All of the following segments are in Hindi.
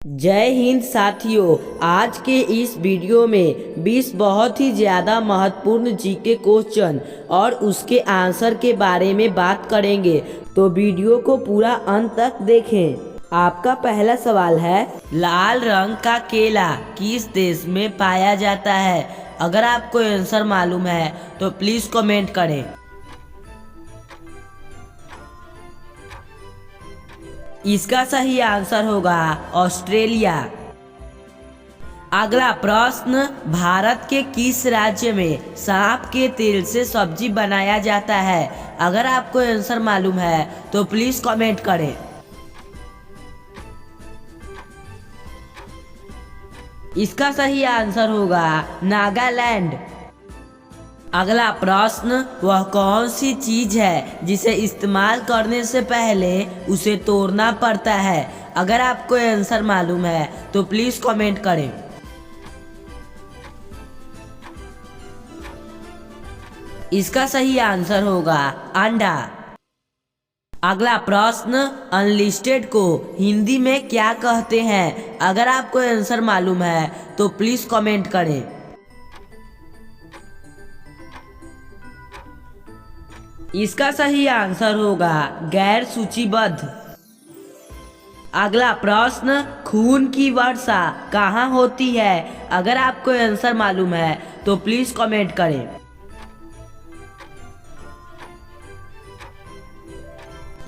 जय हिंद साथियों। आज के इस वीडियो में 20 बहुत ही ज़्यादा महत्वपूर्ण जीके क्वेश्चन और उसके आंसर के बारे में बात करेंगे, तो वीडियो को पूरा अंत तक देखें। आपका पहला सवाल है, लाल रंग का केला किस देश में पाया जाता है? अगर आपको आंसर मालूम है तो प्लीज़ कमेंट करें। इसका सही आंसर होगा ऑस्ट्रेलिया। अगला प्रश्न, भारत के किस राज्य में सांप के तेल से सब्जी बनाया जाता है? अगर आपको आंसर मालूम है तो प्लीज कमेंट करें। इसका सही आंसर होगा नागालैंड। अगला प्रश्न, वह कौन सी चीज है जिसे इस्तेमाल करने से पहले उसे तोड़ना पड़ता है? अगर आपको आंसर मालूम है तो प्लीज कमेंट करें। इसका सही आंसर होगा अंडा। अगला प्रश्न, अनलिस्टेड को हिंदी में क्या कहते हैं? अगर आपको आंसर मालूम है तो प्लीज कमेंट करें। इसका सही आंसर होगा गैर सूचीबद्ध। अगला प्रश्न, खून की वर्षा कहाँ होती है? अगर आपको आंसर मालूम है तो प्लीज कमेंट करें।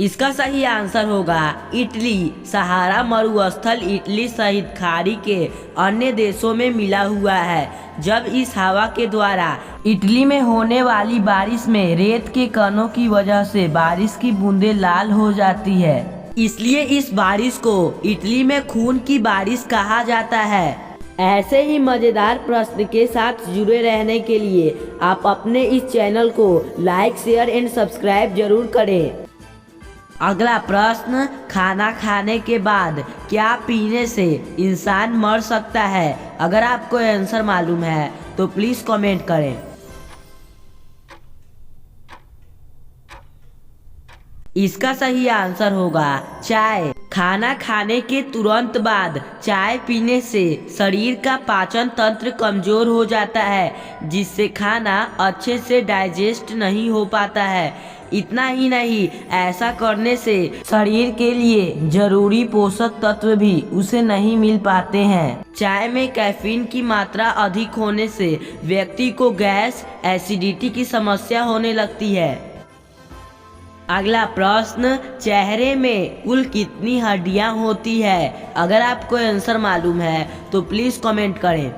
इसका सही आंसर होगा इटली। सहारा मरुस्थल इटली सहित खाड़ी के अन्य देशों में मिला हुआ है। जब इस हवा के द्वारा इटली में होने वाली बारिश में रेत के कणों की वजह से बारिश की बूंदें लाल हो जाती है, इसलिए इस बारिश को इटली में खून की बारिश कहा जाता है। ऐसे ही मजेदार प्रश्न के साथ जुड़े रहने के लिए आप अपने इस चैनल को लाइक, शेयर एंड सब्सक्राइब जरूर करें। अगला प्रश्न, खाना खाने के बाद क्या पीने से इंसान मर सकता है? अगर आपको आंसर मालूम है तो प्लीज कमेंट करें। इसका सही आंसर होगा चाय। खाना खाने के तुरंत बाद चाय पीने से शरीर का पाचन तंत्र कमजोर हो जाता है, जिससे खाना अच्छे से डाइजेस्ट नहीं हो पाता है। इतना ही नहीं, ऐसा करने से शरीर के लिए जरूरी पोषक तत्व भी उसे नहीं मिल पाते हैं। चाय में कैफीन की मात्रा अधिक होने से व्यक्ति को गैस, एसिडिटी की समस्या होने लगती है। अगला प्रश्न, चेहरे में कुल कितनी हड्डियां होती है? अगर आपको आंसर मालूम है तो प्लीज कमेंट करें।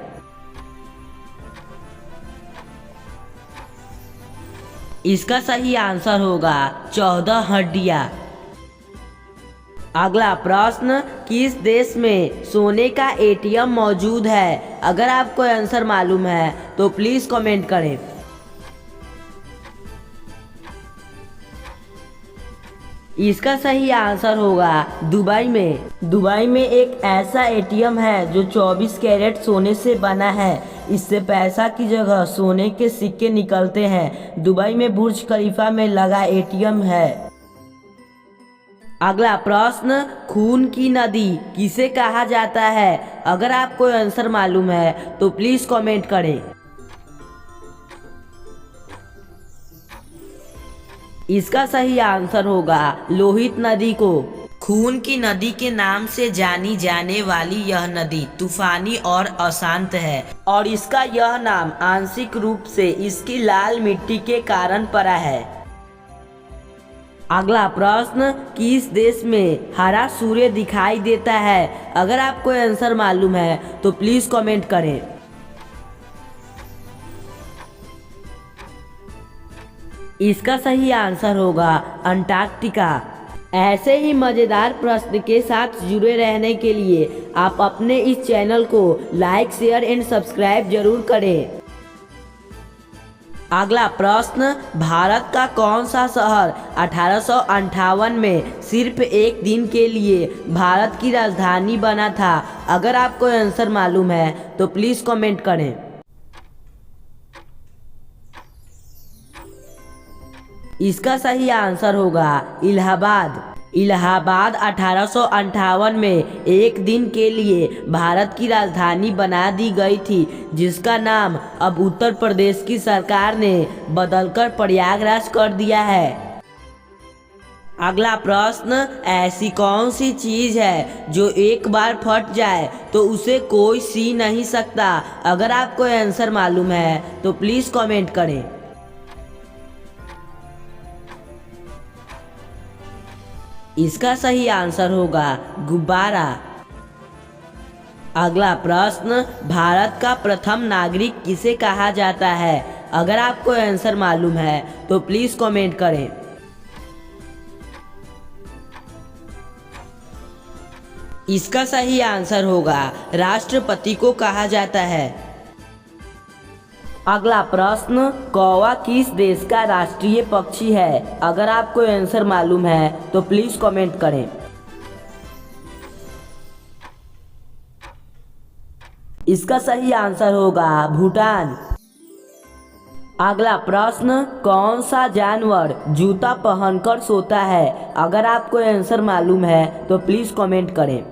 इसका सही आंसर होगा 14 हड्डियां। अगला प्रश्न, किस देश में सोने का एटीएम मौजूद है? अगर आपको आंसर मालूम है तो प्लीज कमेंट करें। इसका सही आंसर होगा दुबई में। दुबई में एक ऐसा एटीएम है जो 24 कैरेट सोने से बना है। इससे पैसा की जगह सोने के सिक्के निकलते हैं। दुबई में बुर्ज खलीफा में लगा एटीएम है। अगला प्रश्न, खून की नदी किसे कहा जाता है? अगर आपको आंसर मालूम है तो प्लीज कमेंट करें। इसका सही आंसर होगा लोहित नदी को। खून की नदी के नाम से जानी जाने वाली यह नदी तूफानी और अशांत है, और इसका यह नाम आंशिक रूप से इसकी लाल मिट्टी के कारण पड़ा है। अगला प्रश्न, किस देश में हरा सूर्य दिखाई देता है? अगर आपको आंसर मालूम है तो प्लीज कमेंट करें। इसका सही आंसर होगा अंटार्कटिका। ऐसे ही मजेदार प्रश्न के साथ जुड़े रहने के लिए आप अपने इस चैनल को लाइक, शेयर एंड सब्सक्राइब जरूर करें। अगला प्रश्न, भारत का कौन सा शहर 1858 में सिर्फ एक दिन के लिए भारत की राजधानी बना था? अगर आपको आंसर मालूम है तो प्लीज कमेंट करें। इसका सही आंसर होगा इलाहाबाद। इलाहाबाद 1858 में एक दिन के लिए भारत की राजधानी बना दी गई थी, जिसका नाम अब उत्तर प्रदेश की सरकार ने बदलकर प्रयागराज कर दिया है। अगला प्रश्न, ऐसी कौन सी चीज है जो एक बार फट जाए तो उसे कोई सी नहीं सकता? अगर आपको आंसर मालूम है तो प्लीज कमेंट करें। इसका सही आंसर होगा गुब्बारा। अगला प्रश्न, भारत का प्रथम नागरिक किसे कहा जाता है? अगर आपको आंसर मालूम है तो प्लीज कमेंट करें। इसका सही आंसर होगा राष्ट्रपति को कहा जाता है। अगला प्रश्न, कौवा किस देश का राष्ट्रीय पक्षी है? अगर आपको आंसर मालूम है तो प्लीज कमेंट करें। इसका सही आंसर होगा भूटान। अगला प्रश्न, कौन सा जानवर जूता पहनकर सोता है? अगर आपको आंसर मालूम है तो प्लीज कमेंट करें।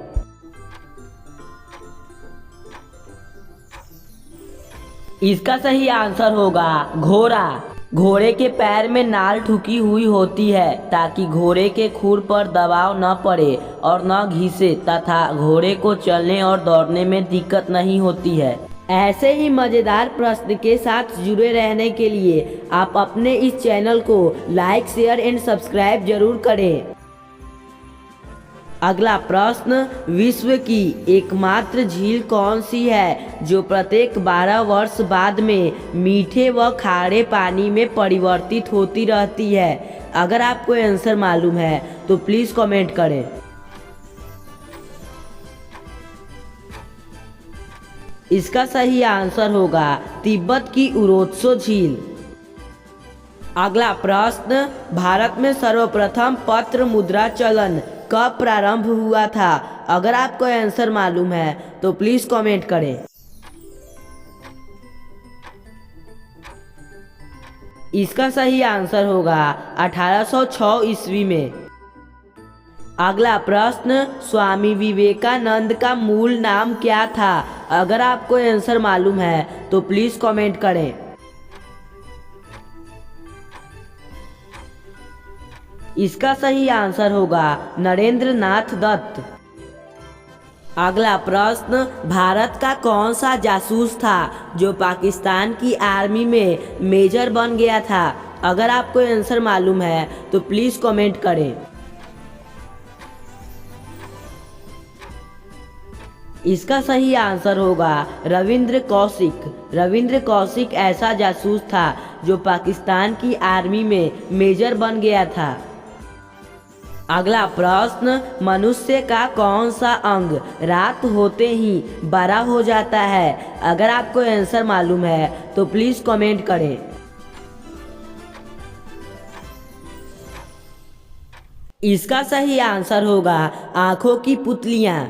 इसका सही आंसर होगा घोड़ा। घोड़े के पैर में नाल ठुकी हुई होती है ताकि घोड़े के खुर पर दबाव न पड़े और न घिसे तथा घोड़े को चलने और दौड़ने में दिक्कत नहीं होती है। ऐसे ही मज़ेदार प्रश्न के साथ जुड़े रहने के लिए आप अपने इस चैनल को लाइक, शेयर एंड सब्सक्राइब जरूर करें। अगला प्रश्न, विश्व की एकमात्र झील कौन सी है जो प्रत्येक 12 वर्ष बाद में मीठे व खारे पानी में परिवर्तित होती रहती है? अगर आपको आंसर मालूम है तो प्लीज़ कमेंट करें। इसका सही आंसर होगा तिब्बत की उरोत्सो झील। अगला प्रश्न, भारत में सर्वप्रथम पत्र मुद्रा चलन कब प्रारंभ हुआ था? अगर आपको आंसर मालूम है तो प्लीज कमेंट करें। इसका सही आंसर होगा 1806 ईस्वी में। अगला प्रश्न, स्वामी विवेकानंद का मूल नाम क्या था? अगर आपको आंसर मालूम है तो प्लीज कमेंट करें। इसका सही आंसर होगा नरेंद्र नाथ दत्त। अगला प्रश्न, भारत का कौन सा जासूस था जो पाकिस्तान की आर्मी में मेजर बन गया था? अगर आपको आंसर मालूम है तो प्लीज कमेंट करें। इसका सही आंसर होगा रविंद्र कौशिक। रविंद्र कौशिक ऐसा जासूस था जो पाकिस्तान की आर्मी में मेजर बन गया था। अगला प्रश्न, मनुष्य का कौन सा अंग रात होते ही बड़ा हो जाता है? अगर आपको आंसर मालूम है तो प्लीज कमेंट करें। इसका सही आंसर होगा आंखों की पुतलियां।